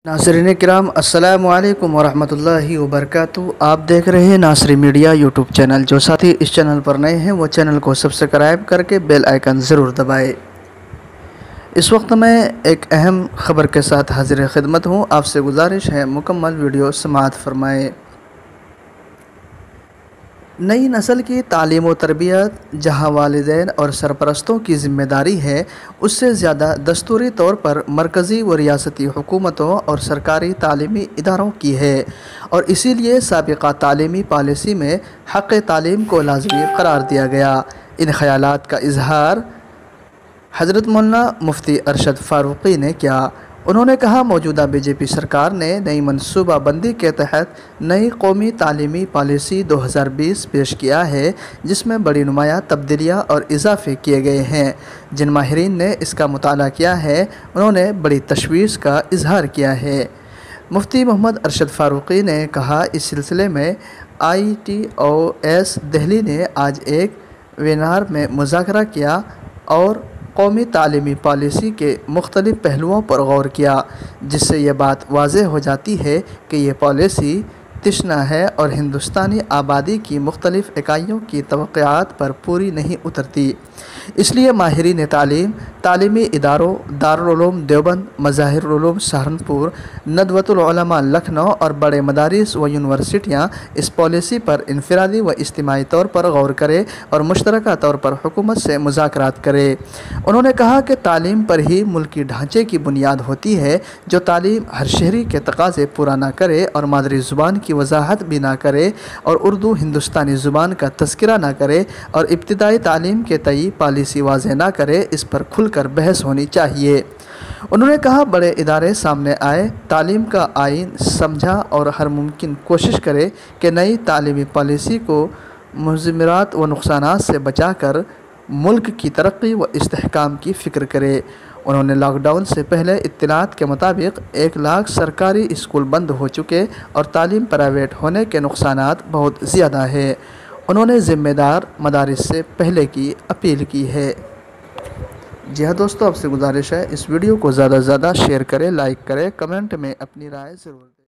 नाज़रीन किराम अस्सलामु अलैकुम वरहमतुल्लाहि वबरकातुहू। आप देख रहे हैं नासरी मीडिया यूट्यूब चैनल। जो साथी इस चैनल पर नए हैं वो चैनल को सब्सक्राइब करके बेल आइकन ज़रूर दबाएं। इस वक्त मैं एक अहम ख़बर के साथ हाजिर खिदमत हूँ। आपसे गुजारिश है मुकम्मल वीडियो समाअत फरमाएँ। नई नस्ल की तालीम व तरबियत जहाँ वालिदैन और सरपरस्तों की ज़िम्मेदारी है, उससे ज़्यादा दस्तूरी तौर पर मरकज़ी व रियासती हुकूमतों और सरकारी तालीमी इदारों की है, और इसीलिए साबिक़ा तालीमी पॉलिसी में हक़ तालीम को लाज़मी करार दिया गया। इन ख़यालात का इजहार हज़रत मौलाना मुफ्ती अरशद फ़ारूक़ी ने किया। उन्होंने कहा, मौजूदा बीजेपी सरकार ने नई मनसूबा बंदी के तहत नई कौमी तालीमी पॉलिसी 2020 पेश किया है, जिसमें बड़ी नुमायाँ तब्दीलियाँ और इजाफे किए गए हैं। जिन माहिरीन ने इसका मुताला किया है, उन्होंने बड़ी तशवीश का इजहार किया है। मुफ्ती मोहम्मद अरशद फ़ारूक़ी ने कहा, इस सिलसिले में ITOS दिल्ली ने आज एक वेबिनार में मुज़ाकरा किया और कौमी तालीमी पॉलिसी के मुख्तलिफ़ पहलुओं पर गौर किया, जिससे यह बात वाज़ेह हो जाती है कि ये पॉलिसी तिश्ना है और हिंदुस्तानी आबादी की मुख्तलिफ़ इकाइयों की तवक्कुआत पर पूरी नहीं उतरती। इसलिए माहिरीन तालीम, तालीमी इदारों, दारुल उलूम देवबंद, मज़ाहिरुल उलूम सहारनपुर, नदवतुल उलमा लखनऊ और बड़े मदारिस व यूनिवर्सिटियाँ इस पॉलिसी पर इनफरादी व इज्तिमाई तौर पर गौर करें और मुश्तरका तौर पर हुकूमत से मुज़ाकरात करें। उन्होंने कहा कि तालीम पर ही मुल्की ढांचे की बुनियाद होती है। जो तालीम हर शहरी के तकाज़े पूरा ना करे और मादरी ज़ुबान की वजाहत भी ना करे और उर्दू हिंदुस्तानी ज़ुबान का तज़किरा ना करे और इब्तिदाई तालीम के तई पॉलिसी वाज़ेह ना करे, इस पर खुलकर बहस होनी चाहिए। उन्होंने कहा, बड़े इदारे सामने आए, तालीम का आइन समझा और हर मुमकिन कोशिश करे कि नई तालीमी पॉलिसी को मुज़म्मिरात व नुकसानात से बचाकर मुल्क की तरक्की व इस्तेहकाम की फ़िक्र करे। उन्होंने लॉकडाउन से पहले इत्तलात के मुताबिक 1 लाख सरकारी स्कूल बंद हो चुके और तालीम प्राइवेट होने के नुकसानात बहुत ज़्यादा है। उन्होंने ज़िम्मेदार मदारिस से पहले की अपील की है। जी हाँ दोस्तों, आपसे गुजारिश है इस वीडियो को ज़्यादा से ज़्यादा शेयर करें, लाइक करें, कमेंट में अपनी राय ज़रूर दें।